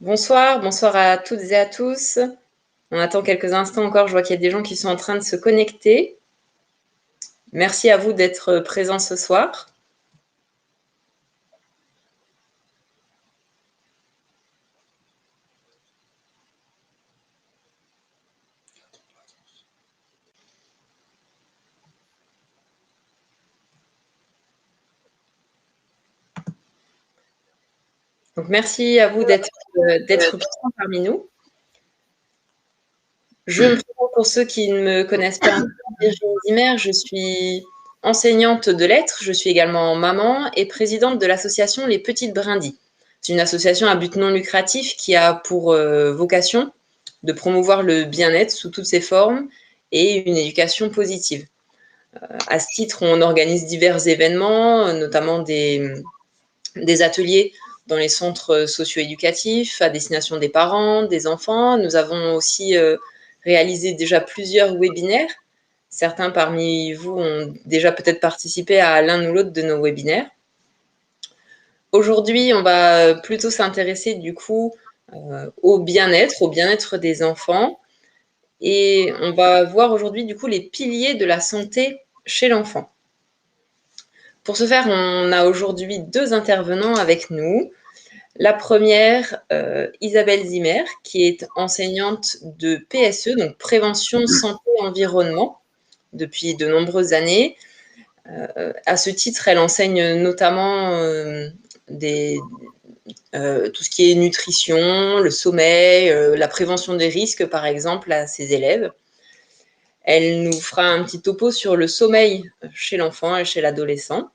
Bonsoir, bonsoir à toutes et à tous. On attend quelques instants encore, je vois qu'il y a des gens qui sont en train de se connecter. Merci à vous d'être présents ce soir. Donc merci à vous d'être présents parmi nous. Je me présente pour ceux qui ne me connaissent pas encore, Virginie Zimmer, je suis enseignante de lettres, je suis également maman et présidente de l'association Les Petites Brindilles. C'est une association à but non lucratif qui a pour vocation de promouvoir le bien-être sous toutes ses formes et une éducation positive. À ce titre, on organise divers événements, notamment des ateliers dans les centres socio-éducatifs à destination des parents, des enfants. Nous avons aussi réalisé déjà plusieurs webinaires. Certains parmi vous ont déjà peut-être participé à l'un ou l'autre de nos webinaires. Aujourd'hui, on va plutôt s'intéresser du coup au bien-être des enfants. Et on va voir aujourd'hui du coup les piliers de la santé chez l'enfant. Pour ce faire, on a aujourd'hui deux intervenants avec nous. La première, Isabelle Zimmer, qui est enseignante de PSE, donc Prévention Santé Environnement, depuis de nombreuses années. À ce titre, elle enseigne notamment tout ce qui est nutrition, le sommeil, la prévention des risques, par exemple, à ses élèves. Elle nous fera un petit topo sur le sommeil chez l'enfant et chez l'adolescent.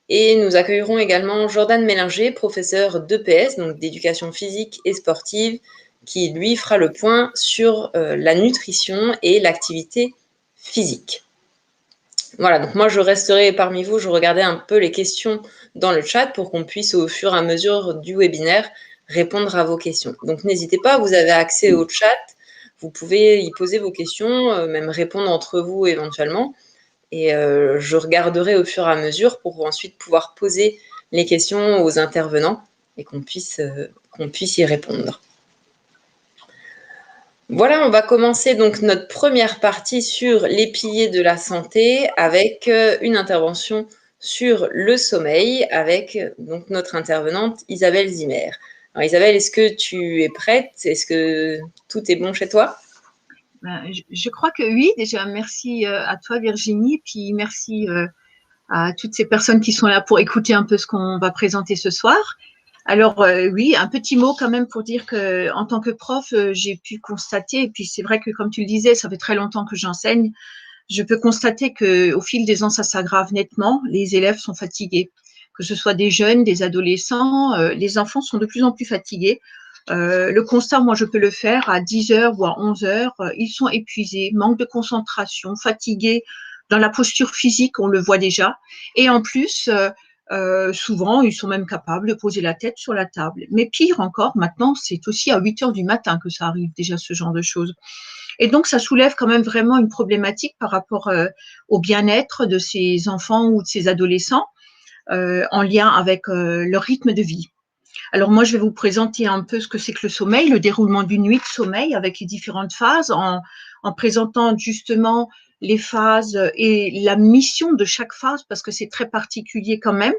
Et nous accueillerons également Jordan Mélinger, professeur d'EPS, donc d'éducation physique et sportive, qui lui fera le point sur la nutrition et l'activité physique. Voilà, donc moi je resterai parmi vous, je regardais un peu les questions dans le chat pour qu'on puisse au fur et à mesure du webinaire répondre à vos questions. Donc n'hésitez pas, vous avez accès au chat, vous pouvez y poser vos questions, même répondre entre vous éventuellement. Et je regarderai au fur et à mesure pour ensuite pouvoir poser les questions aux intervenants et qu'on puisse y répondre. Voilà, on va commencer donc notre première partie sur les piliers de la santé avec une intervention sur le sommeil avec donc notre intervenante Isabelle Zimmer. Alors Isabelle, est-ce que tu es prête? Est-ce que tout est bon chez toi? Je crois que oui. Déjà, merci à toi Virginie, puis merci à toutes ces personnes qui sont là pour écouter un peu ce qu'on va présenter ce soir. Alors oui, un petit mot quand même pour dire que en tant que prof, j'ai pu constater, et puis c'est vrai que comme tu le disais, ça fait très longtemps que j'enseigne, je peux constater que au fil des ans, ça s'aggrave nettement. Les élèves sont fatigués, que ce soit des jeunes, des adolescents, les enfants sont de plus en plus fatigués. Le constat, moi, je peux le faire à 10 heures ou à 11 heures. Ils sont épuisés, manque de concentration, fatigués. Dans la posture physique, on le voit déjà. Et en plus, souvent, ils sont même capables de poser la tête sur la table. Mais pire encore, maintenant, c'est aussi à 8 heures du matin que ça arrive déjà, ce genre de choses. Et donc, ça soulève quand même vraiment une problématique par rapport au bien-être de ces enfants ou de ces adolescents en lien avec leur rythme de vie. Alors moi, je vais vous présenter un peu ce que c'est que le sommeil, le déroulement d'une nuit de sommeil avec les différentes phases, en présentant justement les phases et la mission de chaque phase, parce que c'est très particulier quand même.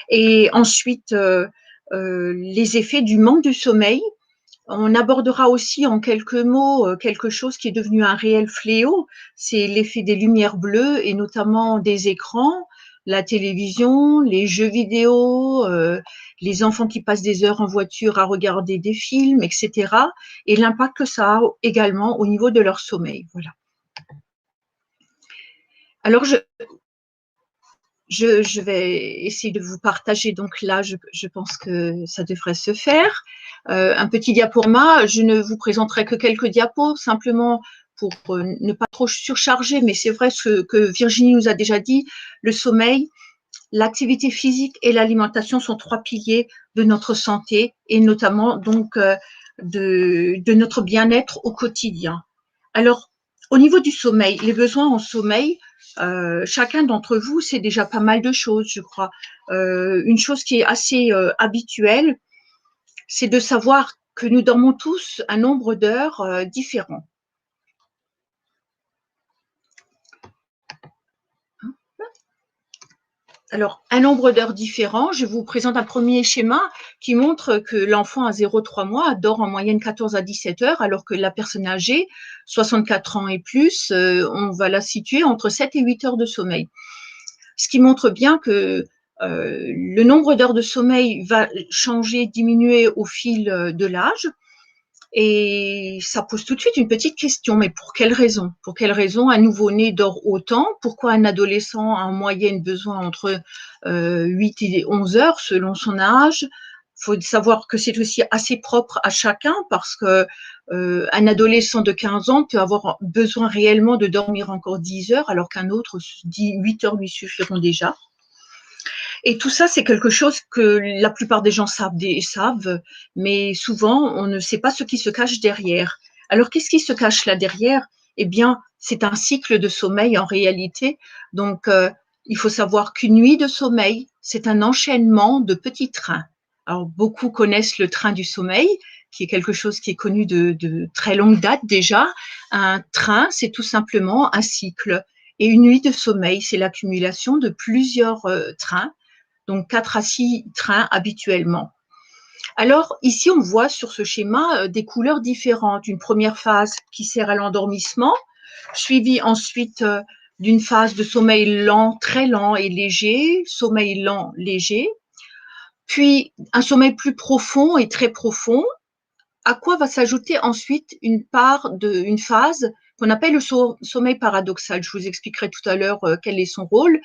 Et ensuite, les effets du manque de sommeil. On abordera aussi en quelques mots quelque chose qui est devenu un réel fléau, c'est l'effet des lumières bleues et notamment des écrans, la télévision, les jeux vidéo, les enfants qui passent des heures en voiture à regarder des films, etc. Et l'impact que ça a également au niveau de leur sommeil. Voilà. Alors, je vais essayer de vous partager. Donc là, je pense que ça devrait se faire. Un petit diaporama. Je ne vous présenterai que quelques diapos, simplement pour ne pas trop surcharger. Mais c'est vrai ce que Virginie nous a déjà dit. Le sommeil, l'activité physique et l'alimentation sont trois piliers de notre santé et notamment donc de notre bien-être au quotidien. Alors, au niveau du sommeil, les besoins en sommeil, chacun d'entre vous, c'est déjà pas mal de choses, je crois. Une chose qui est assez habituelle, c'est de savoir que nous dormons tous un nombre d'heures différents. Alors, un nombre d'heures différents, je vous présente un premier schéma qui montre que l'enfant à 0,3 mois dort en moyenne 14 à 17 heures, alors que la personne âgée, 64 ans et plus, on va la situer entre 7 et 8 heures de sommeil. Ce qui montre bien que le nombre d'heures de sommeil va changer, diminuer au fil de l'âge. Et ça pose tout de suite une petite question, mais pour quelle raison? Pour quelle raison un nouveau-né dort autant? Pourquoi un adolescent a en moyenne besoin entre 8 et 11 heures selon son âge? Il faut savoir que c'est aussi assez propre à chacun parce que un adolescent de 15 ans peut avoir besoin réellement de dormir encore 10 heures alors qu'un autre 8 heures lui suffiront déjà. Et tout ça, c'est quelque chose que la plupart des gens savent, mais souvent, on ne sait pas ce qui se cache derrière. Alors, qu'est-ce qui se cache là derrière? Eh bien, c'est un cycle de sommeil en réalité. Donc, il faut savoir qu'une nuit de sommeil, c'est un enchaînement de petits trains. Alors, beaucoup connaissent le train du sommeil, qui est quelque chose qui est connu de très longue date déjà. Un train, c'est tout simplement un cycle. Et une nuit de sommeil, c'est l'accumulation de plusieurs trains, donc 4 à 6 trains habituellement. Alors ici, on voit sur ce schéma des couleurs différentes. Une première phase qui sert à l'endormissement, suivie ensuite d'une phase de sommeil lent, très lent et léger, sommeil lent, léger, puis un sommeil plus profond et très profond, à quoi va s'ajouter ensuite une phase qu'on appelle le sommeil paradoxal. Je vous expliquerai tout à l'heure quel est son rôle,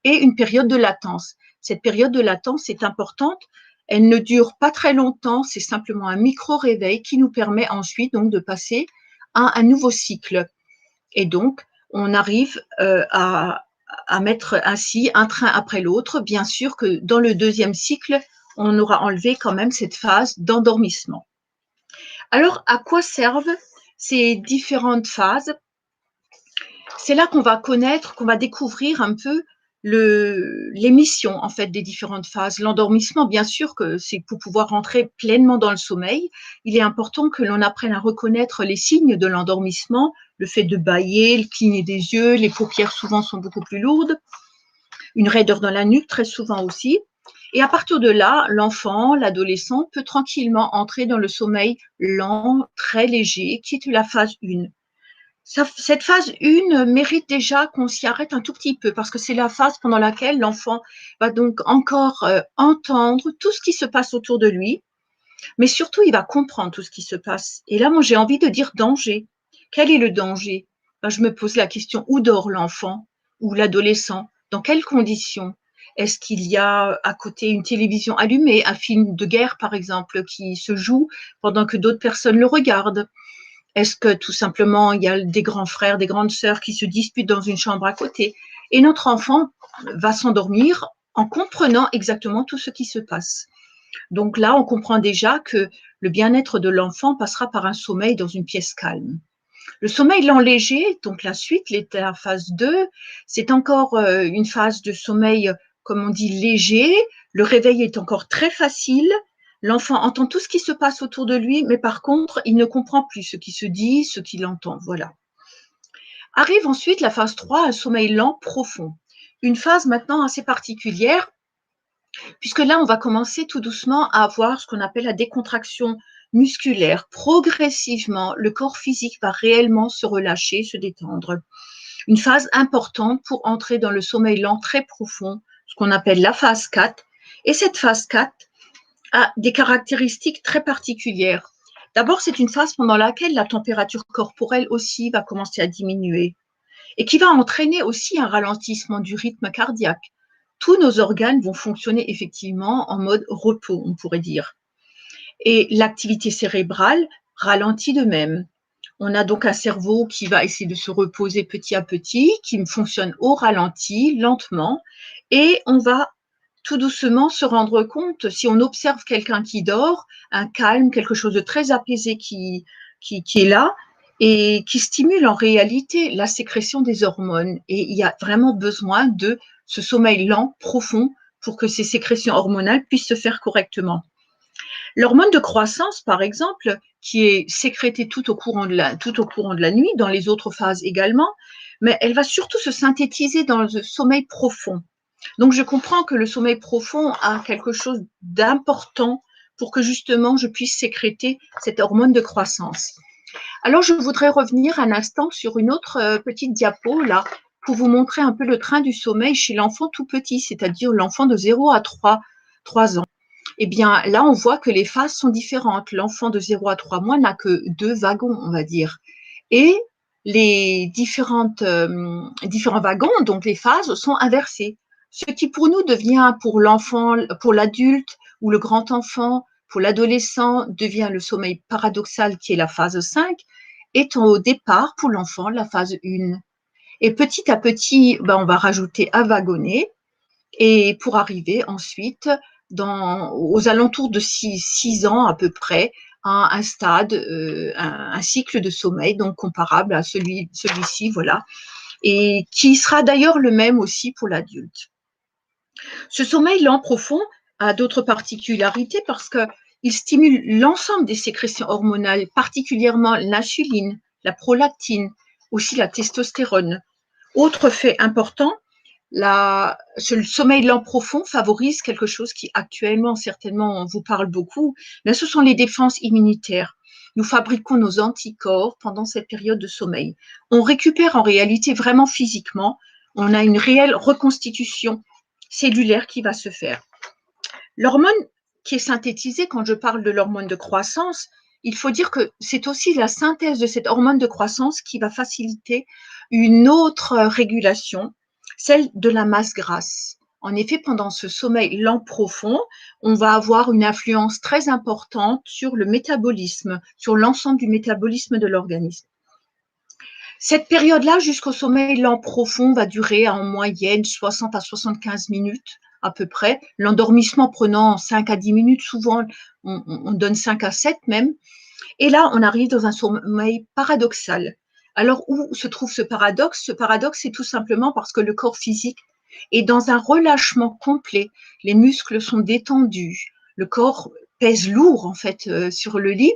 et une période de latence. Cette période de latence est importante. Elle ne dure pas très longtemps, c'est simplement un micro-réveil qui nous permet ensuite donc de passer à un nouveau cycle. Et donc, on arrive à mettre ainsi un train après l'autre. Bien sûr que dans le deuxième cycle, on aura enlevé quand même cette phase d'endormissement. Alors, à quoi servent ces différentes phases? C'est là qu'on va connaître, qu'on va découvrir un peu les missions en fait des différentes phases. L'endormissement, bien sûr que c'est pour pouvoir rentrer pleinement dans le sommeil. Il est important que l'on apprenne à reconnaître les signes de l'endormissement, le fait de bâiller, le cligner des yeux, les paupières souvent sont beaucoup plus lourdes, une raideur dans la nuque très souvent aussi. Et à partir de là, l'enfant, l'adolescent peut tranquillement entrer dans le sommeil lent, très léger, qui est la phase 1. Cette phase 1 mérite déjà qu'on s'y arrête un tout petit peu parce que c'est la phase pendant laquelle l'enfant va donc encore entendre tout ce qui se passe autour de lui, mais surtout il va comprendre tout ce qui se passe. Et là, moi j'ai envie de dire danger. Quel est le danger? Je me pose la question, où dort l'enfant ou l'adolescent? Dans quelles conditions? Est-ce qu'il y a à côté une télévision allumée, un film de guerre par exemple qui se joue pendant que d'autres personnes le regardent? Est-ce que tout simplement il y a des grands frères, des grandes sœurs qui se disputent dans une chambre à côté? Et notre enfant va s'endormir en comprenant exactement tout ce qui se passe. Donc là, on comprend déjà que le bien-être de l'enfant passera par un sommeil dans une pièce calme. Le sommeil lent léger, donc la suite, la phase 2, c'est encore une phase de sommeil, comme on dit, léger. Le réveil est encore très facile. L'enfant entend tout ce qui se passe autour de lui, mais par contre, il ne comprend plus ce qui se dit, ce qu'il entend. Voilà. Arrive ensuite la phase 3, un sommeil lent profond. Une phase maintenant assez particulière, puisque là, on va commencer tout doucement à avoir ce qu'on appelle la décontraction musculaire. Progressivement, le corps physique va réellement se relâcher, se détendre. Une phase importante pour entrer dans le sommeil lent très profond, ce qu'on appelle la phase 4. Et cette phase 4 a des caractéristiques très particulières. D'abord, c'est une phase pendant laquelle la température corporelle aussi va commencer à diminuer et qui va entraîner aussi un ralentissement du rythme cardiaque. Tous nos organes vont fonctionner effectivement en mode repos, on pourrait dire. Et l'activité cérébrale ralentit de même. On a donc un cerveau qui va essayer de se reposer petit à petit, qui fonctionne au ralenti, lentement, et on va tout doucement se rendre compte, si on observe quelqu'un qui dort, un calme, quelque chose de très apaisé qui est là, et qui stimule en réalité la sécrétion des hormones. Et il y a vraiment besoin de ce sommeil lent, profond, pour que ces sécrétions hormonales puissent se faire correctement. L'hormone de croissance, par exemple, qui est sécrétée tout au courant de la nuit, dans les autres phases également, mais elle va surtout se synthétiser dans le sommeil profond. Donc, je comprends que le sommeil profond a quelque chose d'important pour que justement je puisse sécréter cette hormone de croissance. Alors, je voudrais revenir un instant sur une autre petite diapo là pour vous montrer un peu le train du sommeil chez l'enfant tout petit, c'est-à-dire l'enfant de 0 à 3 ans. Eh bien, là, on voit que les phases sont différentes. L'enfant de 0 à 3 mois n'a que 2 wagons, on va dire. Et les différents wagons, donc les phases, sont inversées. Ce qui pour nous devient pour l'enfant, pour l'adulte ou le grand enfant, pour l'adolescent, devient le sommeil paradoxal qui est la phase 5, est au départ pour l'enfant la phase 1. Et petit à petit, on va rajouter un wagonnet et pour arriver ensuite aux alentours de 6 ans à peu près à un stade, un cycle de sommeil donc comparable à celui-ci, voilà, et qui sera d'ailleurs le même aussi pour l'adulte. Ce sommeil lent profond a d'autres particularités parce qu'il stimule l'ensemble des sécrétions hormonales, particulièrement l'insuline, la prolactine, aussi la testostérone. Autre fait important, le sommeil lent profond favorise quelque chose qui actuellement certainement vous parle beaucoup, mais ce sont les défenses immunitaires. Nous fabriquons nos anticorps pendant cette période de sommeil. On récupère en réalité vraiment physiquement, on a une réelle reconstitution cellulaire qui va se faire. L'hormone qui est synthétisée, quand je parle de l'hormone de croissance, il faut dire que c'est aussi la synthèse de cette hormone de croissance qui va faciliter une autre régulation, celle de la masse grasse. En effet, pendant ce sommeil lent profond, on va avoir une influence très importante sur le métabolisme, sur l'ensemble du métabolisme de l'organisme. Cette période-là, jusqu'au sommeil lent profond, va durer en moyenne 60 à 75 minutes à peu près, l'endormissement prenant 5 à 10 minutes, souvent on donne 5 à 7 même. Et là, on arrive dans un sommeil paradoxal. Alors, où se trouve ce paradoxe? Ce paradoxe, c'est tout simplement parce que le corps physique est dans un relâchement complet. Les muscles sont détendus. Le corps pèse lourd, en fait, sur le lit.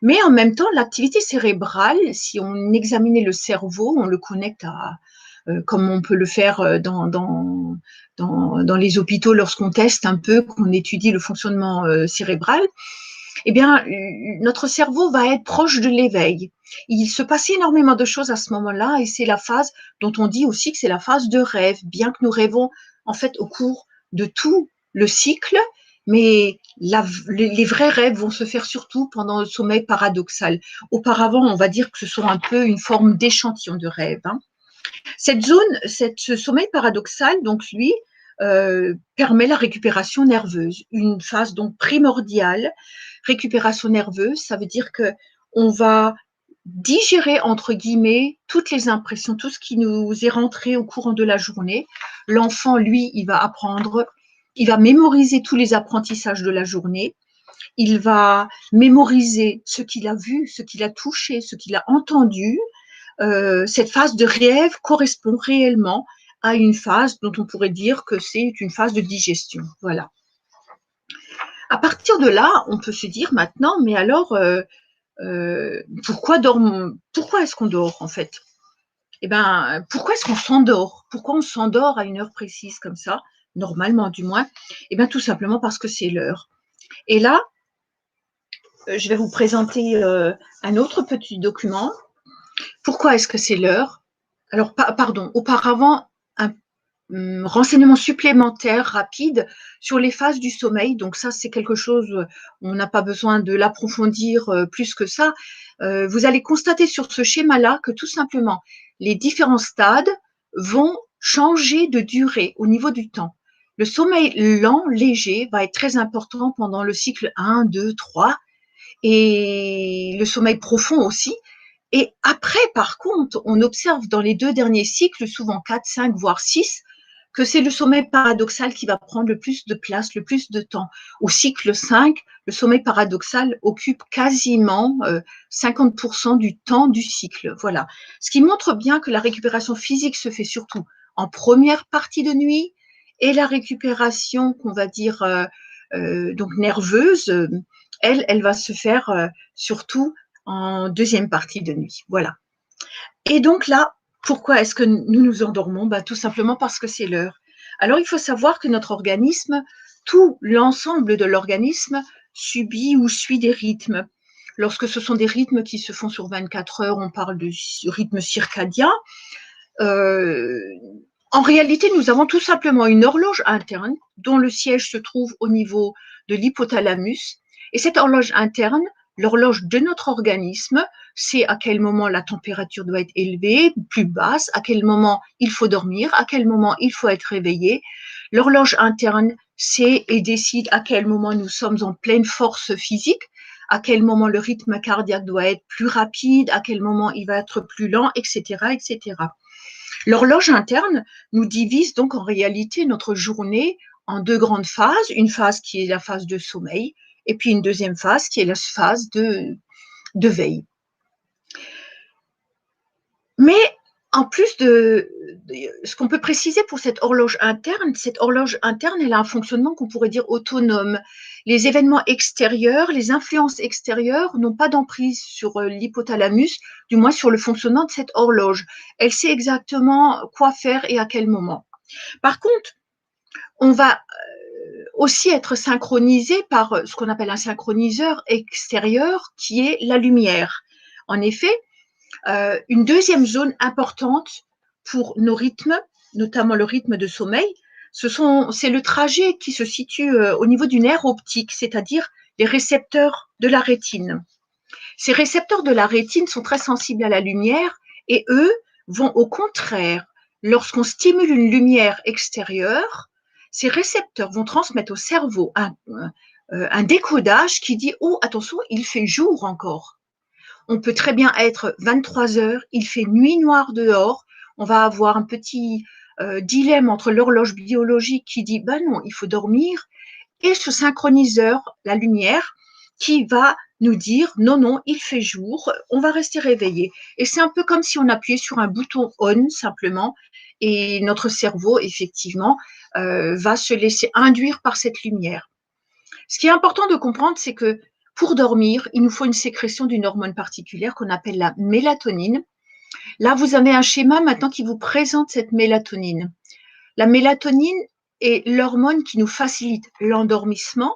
Mais en même temps, l'activité cérébrale, si on examinait le cerveau, on le connecte comme on peut le faire dans les hôpitaux lorsqu'on teste un peu, qu'on étudie le fonctionnement cérébral, eh bien, notre cerveau va être proche de l'éveil. Il se passe énormément de choses à ce moment-là et c'est la phase dont on dit aussi que c'est la phase de rêve, bien que nous rêvons en fait au cours de tout le cycle, mais les vrais rêves vont se faire surtout pendant le sommeil paradoxal. Auparavant, on va dire que ce sont un peu une forme d'échantillon de rêve. Ce sommeil paradoxal, donc lui, permet la récupération nerveuse, une phase donc primordiale. Récupération nerveuse, ça veut dire que on va digérer entre guillemets toutes les impressions, tout ce qui nous est rentré au courant de la journée. L'enfant, lui, il va mémoriser tous les apprentissages de la journée. Il va mémoriser ce qu'il a vu, ce qu'il a touché, ce qu'il a entendu. Cette phase de rêve correspond réellement à une phase dont on pourrait dire que c'est une phase de digestion. Voilà. À partir de là, on peut se dire maintenant, mais alors, pourquoi est-ce qu'on dort en fait? Eh bien, pourquoi est-ce qu'on s'endort? Pourquoi on s'endort à une heure précise comme ça, normalement du moins? Eh bien, tout simplement parce que c'est l'heure. Et là, je vais vous présenter un autre petit document. Pourquoi est-ce que c'est l'heure? Alors, pardon, auparavant, un renseignement supplémentaire rapide sur les phases du sommeil. Donc ça, c'est quelque chose, on n'a pas besoin de l'approfondir plus que ça. Vous allez constater sur ce schéma-là que tout simplement, les différents stades vont changer de durée au niveau du temps. Le sommeil lent, léger, va être très important pendant le cycle 1, 2, 3 et le sommeil profond aussi. Et après, par contre, on observe dans les 2 derniers cycles, souvent 4, 5, voire 6, que c'est le sommeil paradoxal qui va prendre le plus de place, le plus de temps. Au cycle 5, le sommeil paradoxal occupe quasiment 50% du temps du cycle. Voilà. Ce qui montre bien que la récupération physique se fait surtout en première partie de nuit et la récupération, qu'on va dire, donc nerveuse, elle va se faire surtout en deuxième partie de nuit. Voilà. Et donc là, pourquoi est-ce que nous nous endormons? Tout simplement parce que c'est l'heure. Alors, il faut savoir que notre organisme, tout l'ensemble de l'organisme subit ou suit des rythmes. Lorsque ce sont des rythmes qui se font sur 24 heures, on parle de rythme circadien. En réalité, nous avons tout simplement une horloge interne dont le siège se trouve au niveau de l'hypothalamus. Et cette horloge interne, l'horloge de notre organisme, c'est à quel moment la température doit être élevée, plus basse, à quel moment il faut dormir, à quel moment il faut être réveillé. L'horloge interne sait et décide à quel moment nous sommes en pleine force physique, à quel moment le rythme cardiaque doit être plus rapide, à quel moment il va être plus lent, etc., etc. L'horloge interne nous divise donc en réalité notre journée en deux grandes phases, une phase qui est la phase de sommeil et puis une deuxième phase qui est la phase de veille. Mais en plus de ce qu'on peut préciser pour cette horloge interne, elle a un fonctionnement qu'on pourrait dire autonome. Les événements extérieurs, les influences extérieures n'ont pas d'emprise sur l'hypothalamus, du moins sur le fonctionnement de cette horloge. Elle sait exactement quoi faire et à quel moment. Par contre, on va aussi être synchronisé par ce qu'on appelle un synchroniseur extérieur qui est la lumière. En effet, une deuxième zone importante pour nos rythmes, notamment le rythme de sommeil, c'est le trajet qui se situe au niveau du nerf optique, c'est-à-dire les récepteurs de la rétine. Ces récepteurs de la rétine sont très sensibles à la lumière et eux vont au contraire, lorsqu'on stimule une lumière extérieure, ces récepteurs vont transmettre au cerveau un décodage qui dit « Oh, attention, il fait jour encore ». On peut très bien être 23 heures, il fait nuit noire dehors, on va avoir un petit dilemme entre l'horloge biologique qui dit ben non, il faut dormir, et ce synchroniseur, la lumière, qui va nous dire non, non, il fait jour, on va rester réveillé. Et c'est un peu comme si on appuyait sur un bouton on simplement, et notre cerveau, effectivement, va se laisser induire par cette lumière. Ce qui est important de comprendre, c'est que pour dormir, il nous faut une sécrétion d'une hormone particulière qu'on appelle la mélatonine. Là, vous avez un schéma maintenant qui vous présente cette mélatonine. La mélatonine est l'hormone qui nous facilite l'endormissement,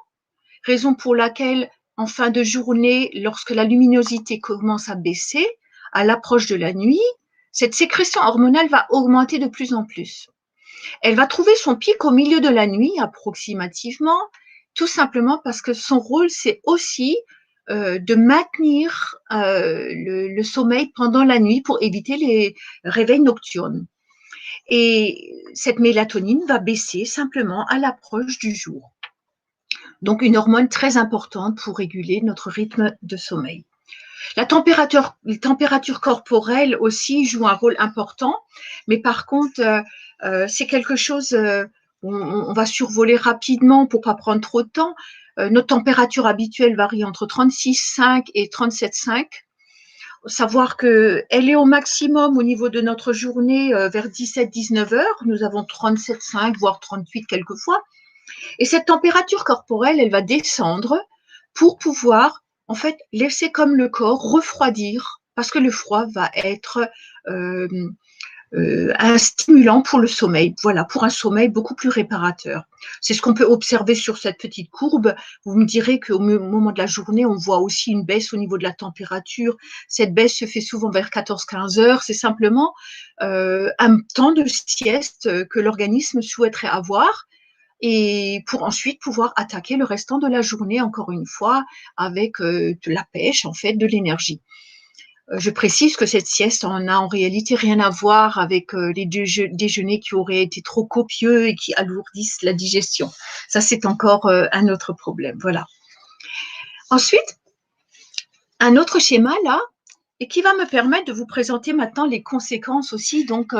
raison pour laquelle, en fin de journée, lorsque la luminosité commence à baisser, à l'approche de la nuit, cette sécrétion hormonale va augmenter de plus en plus. Elle va trouver son pic au milieu de la nuit, approximativement, tout simplement parce que son rôle, c'est aussi de maintenir le sommeil pendant la nuit pour éviter les réveils nocturnes. Et cette mélatonine va baisser simplement à l'approche du jour. Donc, une hormone très importante pour réguler notre rythme de sommeil. La température corporelle aussi joue un rôle important, mais par contre, c'est quelque chose, on va survoler rapidement pour pas prendre trop de temps. Notre température habituelle varie entre 36,5 et 37,5. Savoir qu'elle est au maximum au niveau de notre journée vers 17-19 heures. Nous avons 37,5, voire 38 quelquefois. Et cette température corporelle, elle va descendre pour pouvoir, en fait, laisser comme le corps refroidir, parce que le froid va être un stimulant pour le sommeil, voilà, pour un sommeil beaucoup plus réparateur. C'est ce qu'on peut observer sur cette petite courbe. Vous me direz qu'au moment de la journée, on voit aussi une baisse au niveau de la température. Cette baisse se fait souvent vers 14-15 heures. C'est simplement un temps de sieste que l'organisme souhaiterait avoir, et pour ensuite pouvoir attaquer le restant de la journée, encore une fois, avec de la pêche, en fait, de l'énergie. Je précise que cette sieste n'a en réalité rien à voir avec les déjeuners qui auraient été trop copieux et qui alourdissent la digestion. Ça, c'est encore un autre problème. Voilà. Ensuite, un autre schéma là, et qui va me permettre de vous présenter maintenant les conséquences aussi donc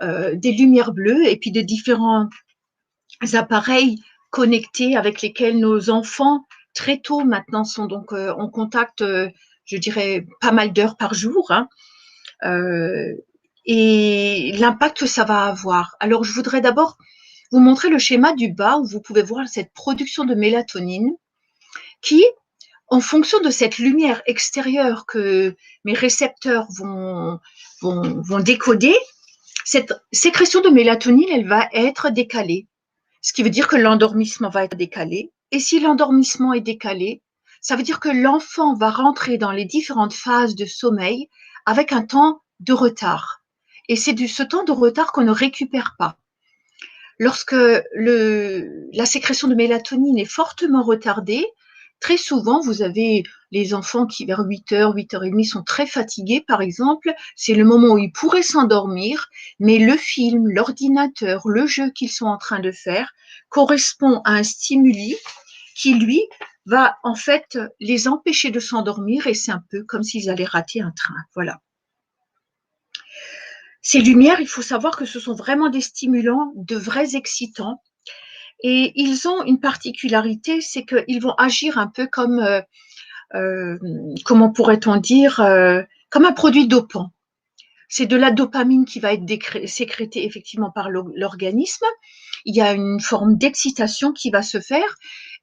des lumières bleues et puis des différents appareils connectés avec lesquels nos enfants très tôt maintenant sont donc en contact, je dirais pas mal d'heures par jour, hein, et l'impact que ça va avoir. Alors je voudrais d'abord vous montrer le schéma du bas où vous pouvez voir cette production de mélatonine qui, en fonction de cette lumière extérieure que mes récepteurs vont décoder, cette sécrétion de mélatonine, elle va être décalée. Ce qui veut dire que l'endormissement va être décalé. Et si l'endormissement est décalé, ça veut dire que l'enfant va rentrer dans les différentes phases de sommeil avec un temps de retard. Et c'est ce temps de retard qu'on ne récupère pas. Lorsque la sécrétion de mélatonine est fortement retardée, très souvent, vous avez les enfants qui, vers 8h, 8h30, sont très fatigués, par exemple. C'est le moment où ils pourraient s'endormir, mais le film, l'ordinateur, le jeu qu'ils sont en train de faire correspond à un stimuli qui, lui, va en fait les empêcher de s'endormir et c'est un peu comme s'ils allaient rater un train. Voilà. Ces lumières, il faut savoir que ce sont vraiment des stimulants, de vrais excitants. Et ils ont une particularité, c'est qu'ils vont agir un peu comme, comment pourrait-on dire, comme un produit dopant. C'est de la dopamine qui va être sécrétée effectivement par l'organisme. Il y a une forme d'excitation qui va se faire.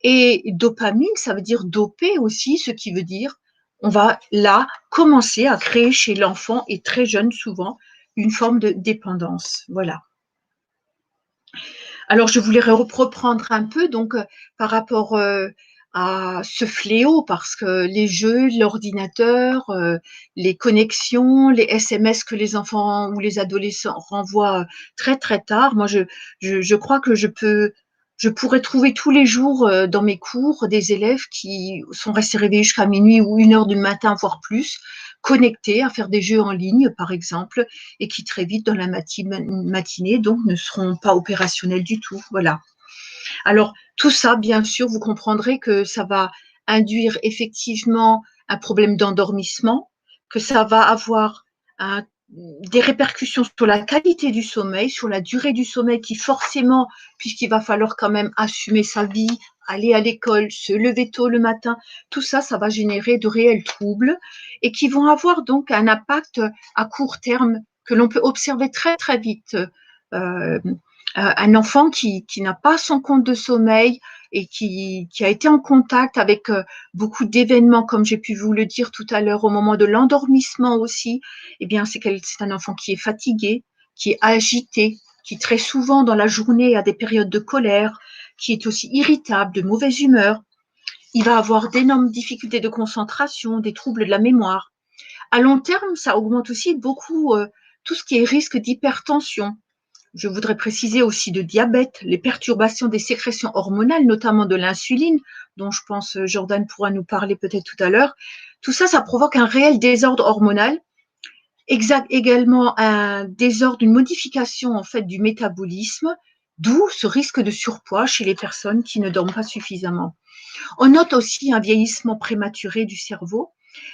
Et dopamine, ça veut dire doper aussi, ce qui veut dire on va là commencer à créer chez l'enfant, et très jeune souvent, une forme de dépendance. Voilà. Alors, je voulais reprendre un peu donc par rapport à ce fléau, parce que les jeux, l'ordinateur, les connexions, les SMS que les enfants ou les adolescents renvoient très très tard. Moi, je crois que je pourrais trouver tous les jours dans mes cours des élèves qui sont restés réveillés jusqu'à minuit ou 1h du matin, voire plus, connectés à faire des jeux en ligne, par exemple, et qui très vite dans la matinée donc ne seront pas opérationnels du tout. Voilà. Alors tout ça, bien sûr, vous comprendrez que ça va induire effectivement un problème d'endormissement, que ça va avoir des répercussions sur la qualité du sommeil, sur la durée du sommeil qui forcément, puisqu'il va falloir quand même assumer sa vie, aller à l'école, se lever tôt le matin, tout ça, ça va générer de réels troubles et qui vont avoir donc un impact à court terme que l'on peut observer très très vite. Un enfant qui n'a pas son compte de sommeil et qui a été en contact avec beaucoup d'événements, comme j'ai pu vous le dire tout à l'heure, au moment de l'endormissement aussi, eh bien, c'est un enfant qui est fatigué, qui est agité, qui très souvent dans la journée a des périodes de colère, qui est aussi irritable, de mauvaise humeur. Il va avoir d'énormes difficultés de concentration, des troubles de la mémoire. À long terme, ça augmente aussi beaucoup tout ce qui est risque d'hypertension. Je voudrais préciser aussi de diabète, les perturbations des sécrétions hormonales, notamment de l'insuline, dont je pense Jordan pourra nous parler peut-être tout à l'heure. Tout ça, ça provoque un réel désordre hormonal, également un désordre, une modification en fait du métabolisme, d'où ce risque de surpoids chez les personnes qui ne dorment pas suffisamment. On note aussi un vieillissement prématuré du cerveau,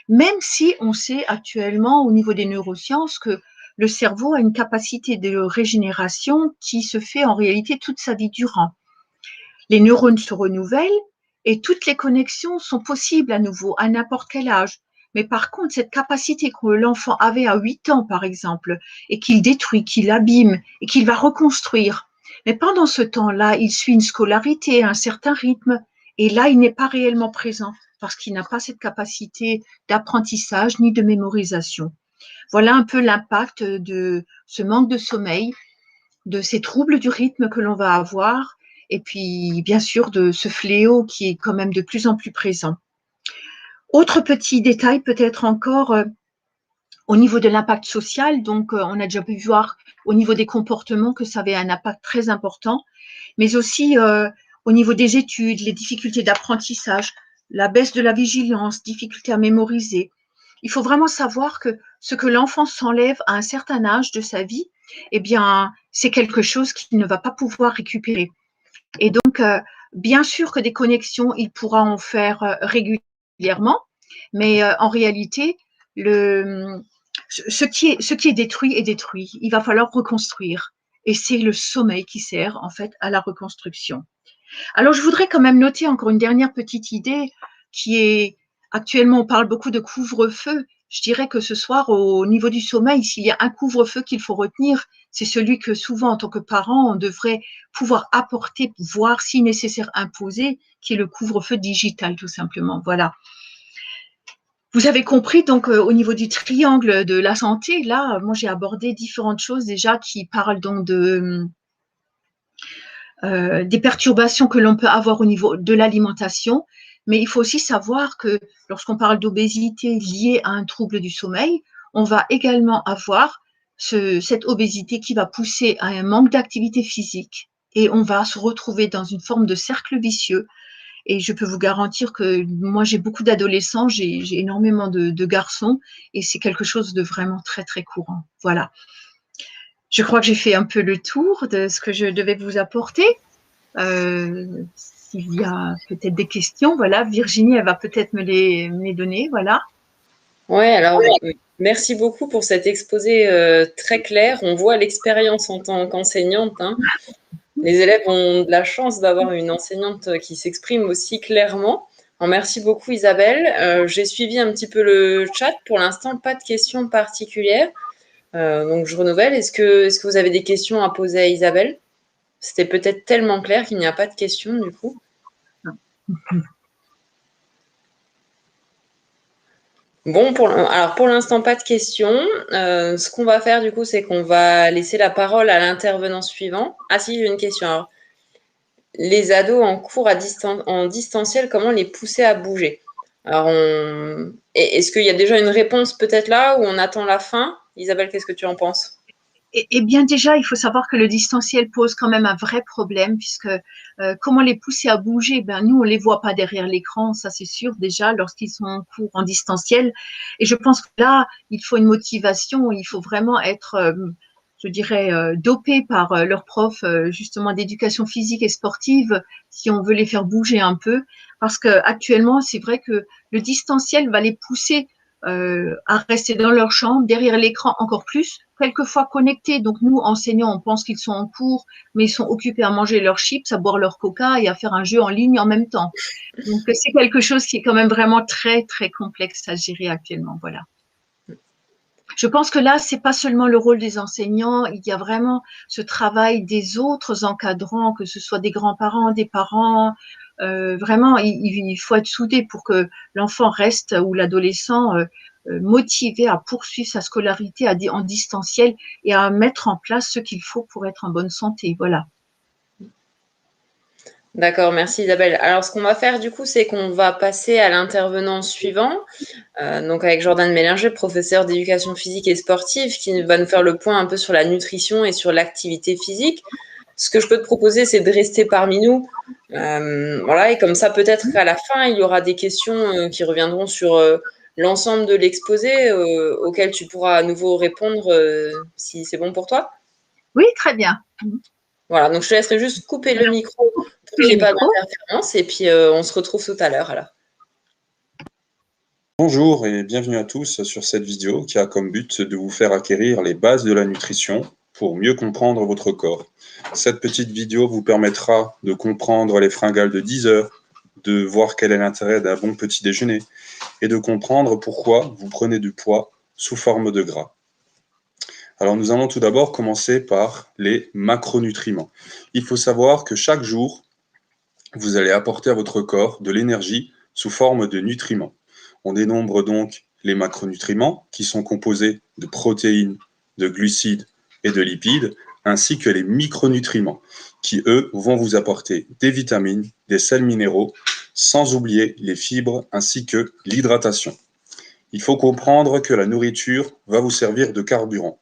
même si on sait actuellement au niveau des neurosciences que le cerveau a une capacité de régénération qui se fait en réalité toute sa vie durant. Les neurones se renouvellent et toutes les connexions sont possibles à nouveau à n'importe quel âge. Mais par contre, cette capacité que l'enfant avait à 8 ans, par exemple, et qu'il détruit, qu'il abîme et qu'il va reconstruire, mais pendant ce temps-là, il suit une scolarité, un certain rythme, et là, il n'est pas réellement présent parce qu'il n'a pas cette capacité d'apprentissage ni de mémorisation. Voilà un peu l'impact de ce manque de sommeil, de ces troubles du rythme que l'on va avoir, et puis bien sûr de ce fléau qui est quand même de plus en plus présent. Autre petit détail peut-être encore au niveau de l'impact social, donc on a déjà pu voir au niveau des comportements que ça avait un impact très important, mais aussi au niveau des études, les difficultés d'apprentissage, la baisse de la vigilance, difficulté à mémoriser. Il faut vraiment savoir que ce que l'enfant s'enlève à un certain âge de sa vie, eh bien, c'est quelque chose qu'il ne va pas pouvoir récupérer. Et donc, bien sûr que des connexions, il pourra en faire régulièrement, mais en réalité, ce qui est détruit est détruit. Il va falloir reconstruire. Et c'est le sommeil qui sert en fait à la reconstruction. Alors, je voudrais quand même noter encore une dernière petite idée qui est actuellement, on parle beaucoup de couvre-feu. Je dirais que ce soir, au niveau du sommeil, s'il y a un couvre-feu qu'il faut retenir, c'est celui que souvent, en tant que parent, on devrait pouvoir apporter, voire si nécessaire imposer, qui est le couvre-feu digital, tout simplement. Voilà. Vous avez compris, donc, au niveau du triangle de la santé, là, moi, j'ai abordé différentes choses déjà qui parlent donc des perturbations que l'on peut avoir au niveau de l'alimentation. Mais il faut aussi savoir que lorsqu'on parle d'obésité liée à un trouble du sommeil, on va également avoir cette obésité qui va pousser à un manque d'activité physique et on va se retrouver dans une forme de cercle vicieux. Et je peux vous garantir que moi, j'ai beaucoup d'adolescents, j'ai énormément de garçons et c'est quelque chose de vraiment très, très courant. Voilà. Je crois que j'ai fait un peu le tour de ce que je devais vous apporter. S'il y a peut-être des questions, voilà, Virginie, elle va peut-être me les donner, voilà. Ouais, alors merci beaucoup pour cet exposé très clair. On voit l'expérience en tant qu'enseignante, hein. Les élèves ont de la chance d'avoir une enseignante qui s'exprime aussi clairement. Alors, merci beaucoup Isabelle. J'ai suivi un petit peu le chat. Pour l'instant, pas de questions particulières. Donc je renouvelle. Est-ce que vous avez des questions à poser à Isabelle? C'était peut-être tellement clair qu'il n'y a pas de questions du coup. Bon, alors pour l'instant, pas de questions. Ce qu'on va faire du coup, c'est qu'on va laisser la parole à l'intervenant suivant. Ah si, j'ai une question. Alors, les ados en cours en distanciel, comment les pousser à bouger? Alors, est-ce qu'il y a déjà une réponse peut-être là ou on attend la fin? Isabelle, qu'est-ce que tu en penses? Et bien déjà, il faut savoir que le distanciel pose quand même un vrai problème puisque comment les pousser à bouger? Ben nous, on les voit pas derrière l'écran, ça c'est sûr déjà lorsqu'ils sont en cours en distanciel. Et je pense que là, il faut une motivation, il faut vraiment être, je dirais, dopé par leurs profs justement d'éducation physique et sportive si on veut les faire bouger un peu. Parce que actuellement, c'est vrai que le distanciel va les pousser à rester dans leur chambre, derrière l'écran encore plus, quelquefois connectés. Donc nous, enseignants, on pense qu'ils sont en cours, mais ils sont occupés à manger leurs chips, à boire leur coca et à faire un jeu en ligne en même temps. Donc c'est quelque chose qui est quand même vraiment très, très complexe à gérer actuellement. Voilà. Je pense que là, c'est pas seulement le rôle des enseignants, il y a vraiment ce travail des autres encadrants, que ce soit des grands-parents, des parents. Vraiment, il faut être soudé pour que l'enfant reste ou l'adolescent motivé à poursuivre sa scolarité en distanciel et à mettre en place ce qu'il faut pour être en bonne santé. Voilà. D'accord, merci Isabelle. Alors, ce qu'on va faire du coup, c'est qu'on va passer à l'intervenant suivant, donc avec Jordan Mélinger, professeur d'éducation physique et sportive, qui va nous faire le point un peu sur la nutrition et sur l'activité physique. Ce que je peux te proposer, c'est de rester parmi nous. Voilà, et comme ça, peut-être qu'à la fin, il y aura des questions qui reviendront sur l'ensemble de l'exposé, auxquelles tu pourras à nouveau répondre si c'est bon pour toi. Oui, très bien. Voilà, donc je te laisserai juste couper le micro pour qu'il n'y ait pas d'interférence, et puis on se retrouve tout à l'heure alors. Bonjour et bienvenue à tous sur cette vidéo qui a comme but de vous faire acquérir les bases de la nutrition pour mieux comprendre votre corps. Cette petite vidéo vous permettra de comprendre les fringales de 10 heures, de voir quel est l'intérêt d'un bon petit déjeuner et de comprendre pourquoi vous prenez du poids sous forme de gras. Alors nous allons tout d'abord commencer par les macronutriments. Il faut savoir que chaque jour, vous allez apporter à votre corps de l'énergie sous forme de nutriments. On dénombre donc les macronutriments qui sont composés de protéines, de glucides et de lipides, ainsi que les micronutriments qui, eux, vont vous apporter des vitamines, des sels minéraux, sans oublier les fibres ainsi que l'hydratation. Il faut comprendre que la nourriture va vous servir de carburant.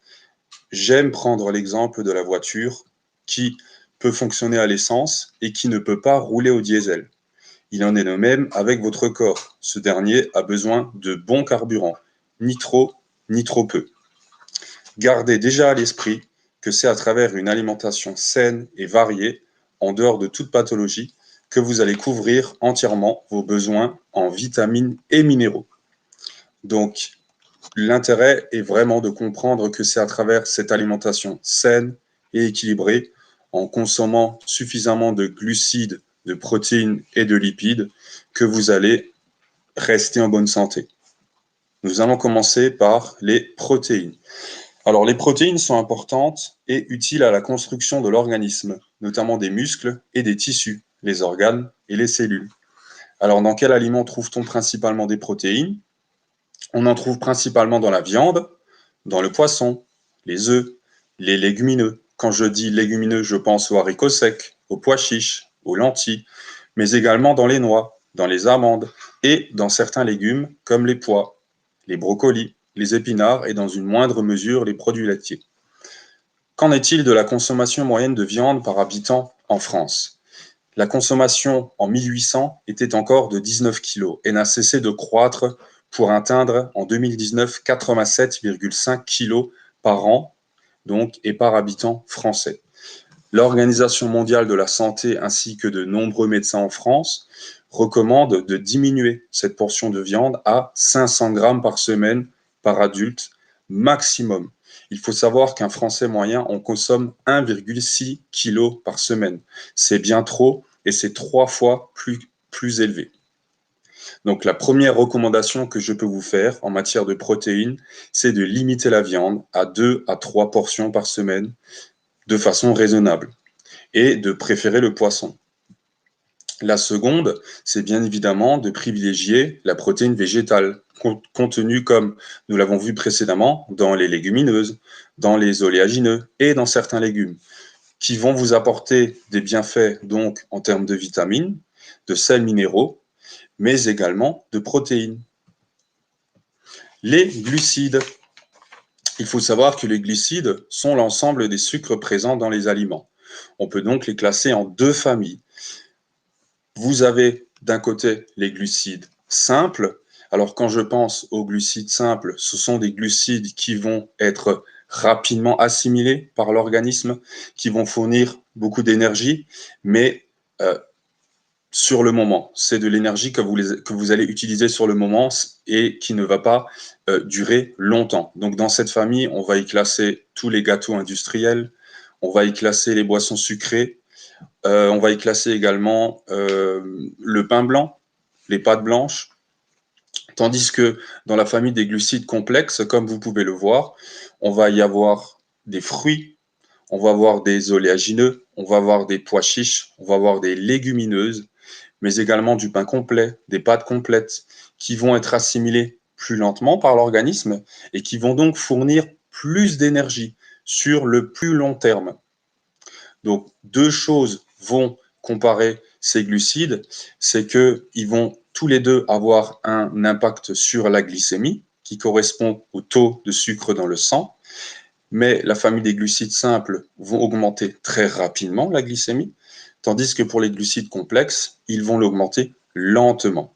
J'aime prendre l'exemple de la voiture qui peut fonctionner à l'essence et qui ne peut pas rouler au diesel. Il en est de même avec votre corps. Ce dernier a besoin de bons carburants, ni trop, ni trop peu. Gardez déjà à l'esprit que c'est à travers une alimentation saine et variée, en dehors de toute pathologie, que vous allez couvrir entièrement vos besoins en vitamines et minéraux. Donc, l'intérêt est vraiment de comprendre que c'est à travers cette alimentation saine et équilibrée, en consommant suffisamment de glucides, de protéines et de lipides, que vous allez rester en bonne santé. Nous allons commencer par les protéines. Alors, les protéines sont importantes et utiles à la construction de l'organisme, notamment des muscles et des tissus, les organes et les cellules. Alors, dans quel aliment trouve-t-on principalement des protéines? On en trouve principalement dans la viande, dans le poisson, les œufs, les légumineux. Quand je dis légumineux, je pense aux haricots secs, aux pois chiches, aux lentilles, mais également dans les noix, dans les amandes et dans certains légumes comme les pois, les brocolis, les épinards et dans une moindre mesure les produits laitiers. Qu'en est-il de la consommation moyenne de viande par habitant en France? La consommation en 1800 était encore de 19 kg et n'a cessé de croître pour atteindre en 2019 87,5 kg par an donc, et par habitant français. L'Organisation mondiale de la santé ainsi que de nombreux médecins en France recommandent de diminuer cette portion de viande à 500 grammes par semaine par adulte maximum. Il faut savoir qu'un Français moyen en consomme 1,6 kg par semaine. C'est bien trop et c'est 3 fois plus élevé. Donc la première recommandation que je peux vous faire en matière de protéines, c'est de limiter la viande à 2 à 3 portions par semaine de façon raisonnable et de préférer le poisson. La seconde, c'est bien évidemment de privilégier la protéine végétale, contenue, comme nous l'avons vu précédemment, dans les légumineuses, dans les oléagineux et dans certains légumes, qui vont vous apporter des bienfaits donc en termes de vitamines, de sels minéraux, mais également de protéines. Les glucides. Il faut savoir que les glucides sont l'ensemble des sucres présents dans les aliments. On peut donc les classer en deux familles. Vous avez d'un côté les glucides simples. Alors quand je pense aux glucides simples, ce sont des glucides qui vont être rapidement assimilés par l'organisme, qui vont fournir beaucoup d'énergie, mais sur le moment. C'est de l'énergie que vous allez utiliser sur le moment et qui ne va pas durer longtemps. Donc dans cette famille, on va y classer tous les gâteaux industriels, on va y classer les boissons sucrées, on va y classer également le pain blanc, les pâtes blanches, tandis que dans la famille des glucides complexes, comme vous pouvez le voir, on va y avoir des fruits, on va avoir des oléagineux, on va avoir des pois chiches, on va avoir des légumineuses, mais également du pain complet, des pâtes complètes, qui vont être assimilées plus lentement par l'organisme et qui vont donc fournir plus d'énergie sur le plus long terme. Donc, deux choses vont comparer ces glucides, c'est qu'ils vont tous les deux avoir un impact sur la glycémie, qui correspond au taux de sucre dans le sang, mais la famille des glucides simples vont augmenter très rapidement la glycémie, tandis que pour les glucides complexes, ils vont l'augmenter lentement.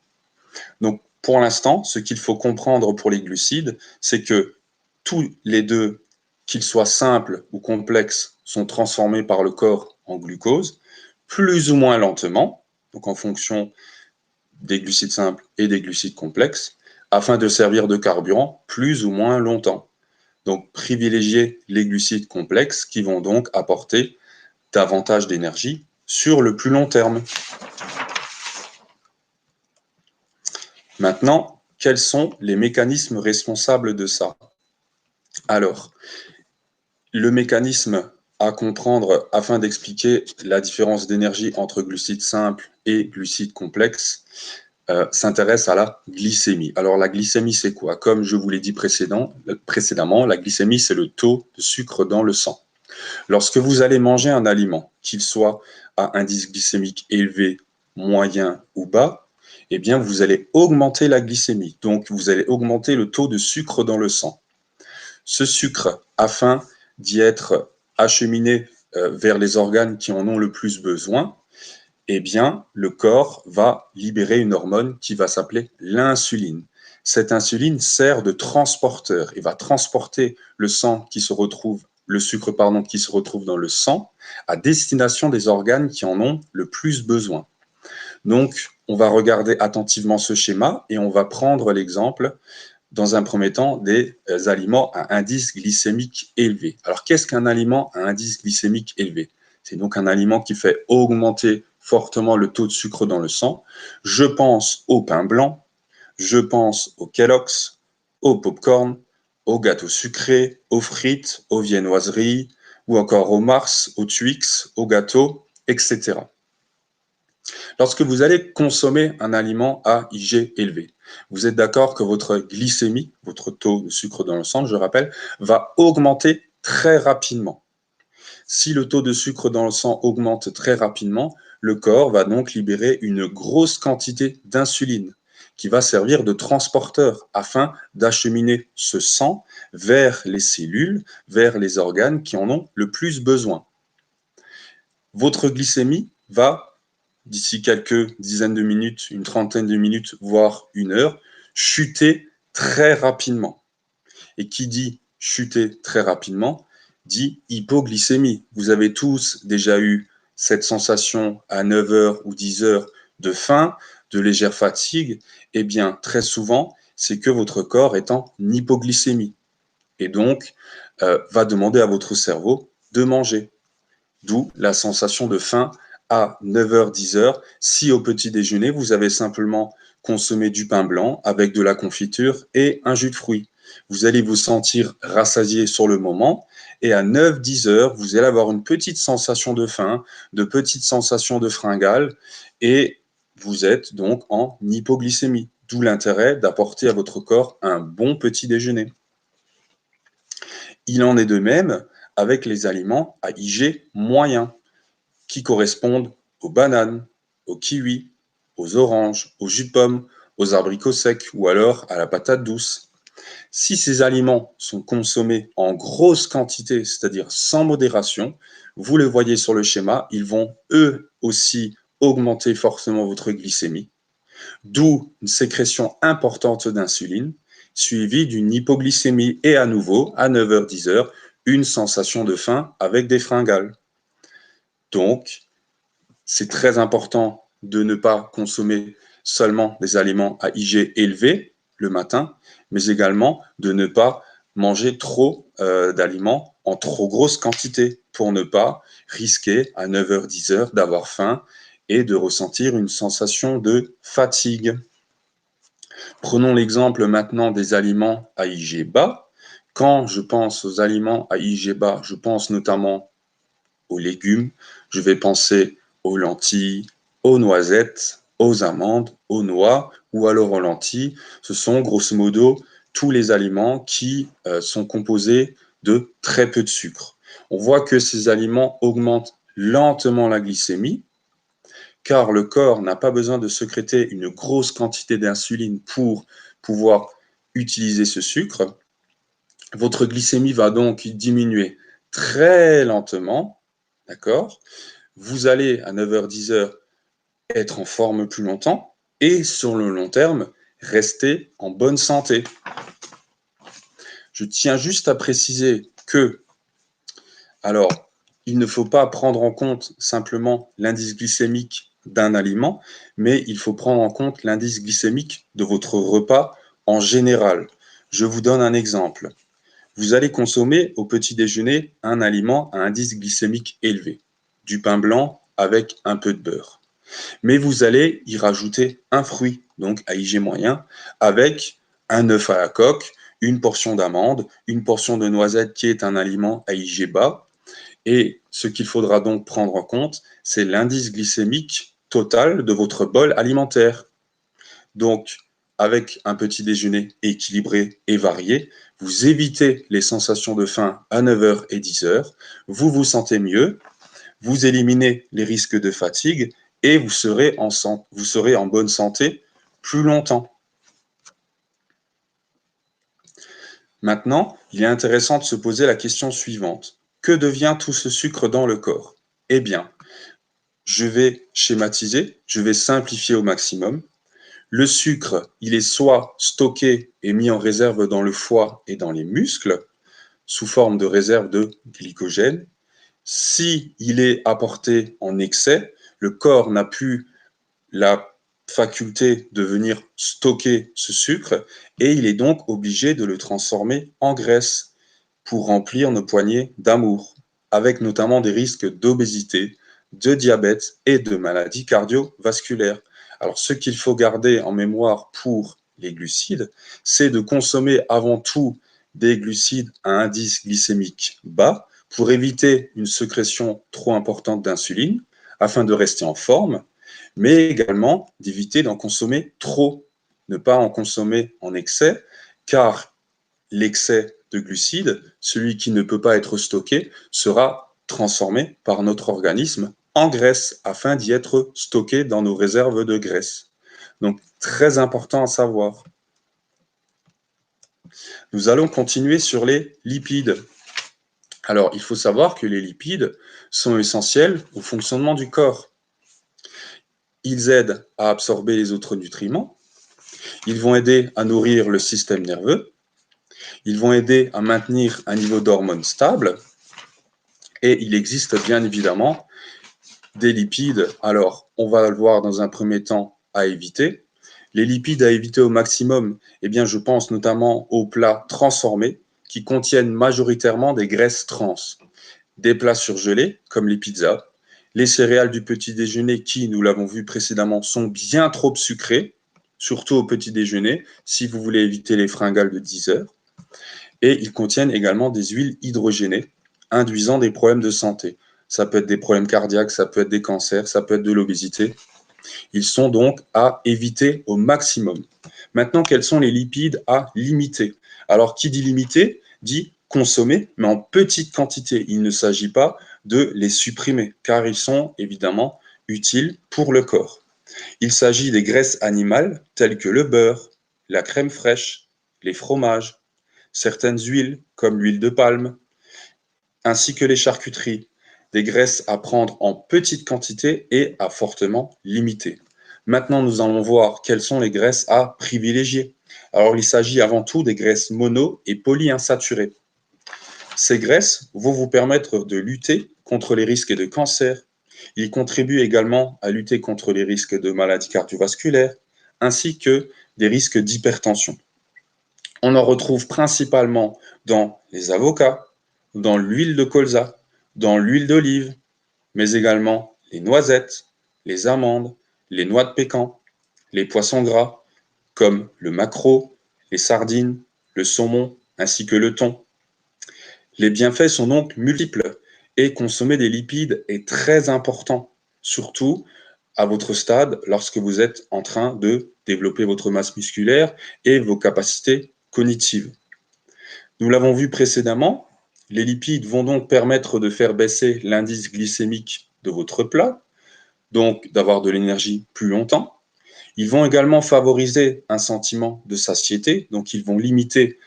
Donc, pour l'instant, ce qu'il faut comprendre pour les glucides, c'est que tous les deux, qu'ils soient simples ou complexes, sont transformés par le corps en glucose, plus ou moins lentement, donc en fonction des glucides simples et des glucides complexes, afin de servir de carburant plus ou moins longtemps. Donc, privilégier les glucides complexes qui vont donc apporter davantage d'énergie sur le plus long terme. Maintenant, quels sont les mécanismes responsables de ça? Alors, le mécanisme à comprendre afin d'expliquer la différence d'énergie entre glucides simples et glucides complexes s'intéresse à la glycémie. Alors, la glycémie, c'est quoi? Comme je vous l'ai dit précédemment, la glycémie, c'est le taux de sucre dans le sang. Lorsque vous allez manger un aliment, qu'il soit à indice glycémique élevé, moyen ou bas, eh bien, vous allez augmenter la glycémie. Donc, vous allez augmenter le taux de sucre dans le sang. Ce sucre, afin d'y être acheminé vers les organes qui en ont le plus besoin, eh bien, le corps va libérer une hormone qui va s'appeler l'insuline. Cette insuline sert de transporteur et va transporter le sucre qui se retrouve dans le sang à destination des organes qui en ont le plus besoin. Donc, on va regarder attentivement ce schéma et on va prendre l'exemple, dans un premier temps, des aliments à indice glycémique élevé. Alors, qu'est-ce qu'un aliment à indice glycémique élevé? C'est donc un aliment qui fait augmenter fortement le taux de sucre dans le sang. Je pense au pain blanc, je pense au Kellogg's, au popcorn, aux gâteaux sucrés, aux frites, aux viennoiseries, ou encore aux Mars, aux Twix, aux gâteaux, etc. Lorsque vous allez consommer un aliment à IG élevé, vous êtes d'accord que votre glycémie, votre taux de sucre dans le sang, je rappelle, va augmenter très rapidement. Si le taux de sucre dans le sang augmente très rapidement, le corps va donc libérer une grosse quantité d'insuline qui va servir de transporteur afin d'acheminer ce sang vers les cellules, vers les organes qui en ont le plus besoin. Votre glycémie va, d'ici quelques dizaines de minutes, une trentaine de minutes, voire une heure, chuter très rapidement. Et qui dit chuter très rapidement, dit hypoglycémie. Vous avez tous déjà eu cette sensation à 9 heures ou 10 heures de faim, de légère fatigue. Eh bien, très souvent, c'est que votre corps est en hypoglycémie. Et donc, va demander à votre cerveau de manger. D'où la sensation de faim à 9 heures, 10 heures. Si au petit déjeuner, vous avez simplement consommé du pain blanc avec de la confiture et un jus de fruits. Vous allez vous sentir rassasié sur le moment et à 9-10 heures, vous allez avoir une petite sensation de faim, de petites sensations de fringales et vous êtes donc en hypoglycémie. D'où l'intérêt d'apporter à votre corps un bon petit déjeuner. Il en est de même avec les aliments à IG moyen qui correspondent aux bananes, aux kiwis, aux oranges, aux jus de pommes, aux abricots secs ou alors à la patate douce. Si ces aliments sont consommés en grosse quantité, c'est-à-dire sans modération, vous le voyez sur le schéma, ils vont eux aussi augmenter fortement votre glycémie, d'où une sécrétion importante d'insuline, suivie d'une hypoglycémie et à nouveau, à 9h, 10h, une sensation de faim avec des fringales. Donc, c'est très important de ne pas consommer seulement des aliments à IG élevé le matin, mais également de ne pas manger trop d'aliments en trop grosse quantité pour ne pas risquer à 9h, 10h d'avoir faim et de ressentir une sensation de fatigue. Prenons l'exemple maintenant des aliments à IG bas. Quand je pense aux aliments à IG bas, je pense notamment aux légumes, je vais penser aux lentilles, aux noisettes, aux amandes, aux noix ou alors aux lentilles. Ce sont grosso modo tous les aliments qui sont composés de très peu de sucre. On voit que ces aliments augmentent lentement la glycémie, car le corps n'a pas besoin de sécréter une grosse quantité d'insuline pour pouvoir utiliser ce sucre. Votre glycémie va donc diminuer très lentement, d'accord? Vous allez à 9h, 10h être en forme plus longtemps et sur le long terme, rester en bonne santé. Je tiens juste à préciser que, alors, il ne faut pas prendre en compte simplement l'indice glycémique d'un aliment, mais il faut prendre en compte l'indice glycémique de votre repas en général. Je vous donne un exemple. Vous allez consommer au petit déjeuner un aliment à indice glycémique élevé, du pain blanc avec un peu de beurre. Mais vous allez y rajouter un fruit, donc à IG moyen, avec un œuf à la coque, une portion d'amande, une portion de noisette qui est un aliment à IG bas. Et ce qu'il faudra donc prendre en compte, c'est l'indice glycémique total de votre bol alimentaire. Donc, avec un petit déjeuner équilibré et varié, vous évitez les sensations de faim à 9h et 10h, vous vous sentez mieux, vous éliminez les risques de fatigue et vous serez en bonne santé plus longtemps. Maintenant, il est intéressant de se poser la question suivante. Que devient tout ce sucre dans le corps? Eh bien, je vais schématiser, je vais simplifier au maximum. Le sucre, il est soit stocké et mis en réserve dans le foie et dans les muscles, sous forme de réserve de glycogène. Si il est apporté en excès, le corps n'a plus la faculté de venir stocker ce sucre et il est donc obligé de le transformer en graisse pour remplir nos poignées d'amour, avec notamment des risques d'obésité, de diabète et de maladies cardiovasculaires. Alors, ce qu'il faut garder en mémoire pour les glucides, c'est de consommer avant tout des glucides à indice glycémique bas pour éviter une sécrétion trop importante d'insuline afin de rester en forme, mais également d'éviter d'en consommer trop, ne pas en consommer en excès, car l'excès de glucides, celui qui ne peut pas être stocké, sera transformé par notre organisme en graisse afin d'y être stocké dans nos réserves de graisse. Donc, très important à savoir. Nous allons continuer sur les lipides. Alors, il faut savoir que les lipides sont essentiels au fonctionnement du corps. Ils aident à absorber les autres nutriments, ils vont aider à nourrir le système nerveux, ils vont aider à maintenir un niveau d'hormones stable, et il existe bien évidemment des lipides. Alors, on va le voir dans un premier temps à éviter. Les lipides à éviter au maximum, eh bien, je pense notamment aux plats transformés qui contiennent majoritairement des graisses trans, des plats surgelés comme les pizzas, les céréales du petit déjeuner qui, nous l'avons vu précédemment, sont bien trop sucrées, surtout au petit déjeuner, si vous voulez éviter les fringales de 10 heures. Et ils contiennent également des huiles hydrogénées, induisant des problèmes de santé. Ça peut être des problèmes cardiaques, ça peut être des cancers, ça peut être de l'obésité. Ils sont donc à éviter au maximum. Maintenant, quels sont les lipides à limiter? Alors, qui dit limiter, dit consommer, mais en petite quantité. Il ne s'agit pas de les supprimer, car ils sont évidemment utiles pour le corps. Il s'agit des graisses animales, telles que le beurre, la crème fraîche, les fromages, certaines huiles, comme l'huile de palme, ainsi que les charcuteries, des graisses à prendre en petite quantité et à fortement limiter. Maintenant, nous allons voir quelles sont les graisses à privilégier. Alors, il s'agit avant tout des graisses mono- et polyinsaturées. Ces graisses vont vous permettre de lutter contre les risques de cancer. Ils contribuent également à lutter contre les risques de maladies cardiovasculaires, ainsi que des risques d'hypertension. On en retrouve principalement dans les avocats, dans l'huile de colza, dans l'huile d'olive, mais également les noisettes, les amandes, les noix de pécan, les poissons gras, comme le maquereau, les sardines, le saumon, ainsi que le thon. Les bienfaits sont donc multiples et consommer des lipides est très important, surtout à votre stade lorsque vous êtes en train de développer votre masse musculaire et vos capacités cognitives. Nous l'avons vu précédemment, les lipides vont donc permettre de faire baisser l'indice glycémique de votre plat, donc d'avoir de l'énergie plus longtemps. Ils vont également favoriser un sentiment de satiété, donc ils vont limiter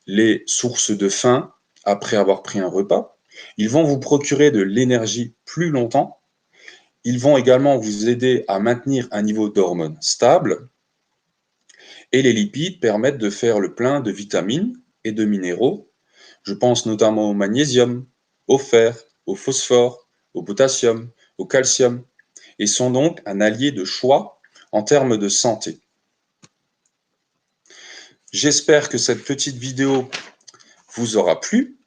les sources de faim après avoir pris un repas. Ils vont vous procurer de l'énergie plus longtemps. Ils vont également vous aider à maintenir un niveau d'hormones stable. Et les lipides permettent de faire le plein de vitamines et de minéraux. Je pense notamment au magnésium, au fer, au phosphore, au potassium, au calcium, et sont donc un allié de choix en termes de santé. J'espère que cette petite vidéo vous aura plu.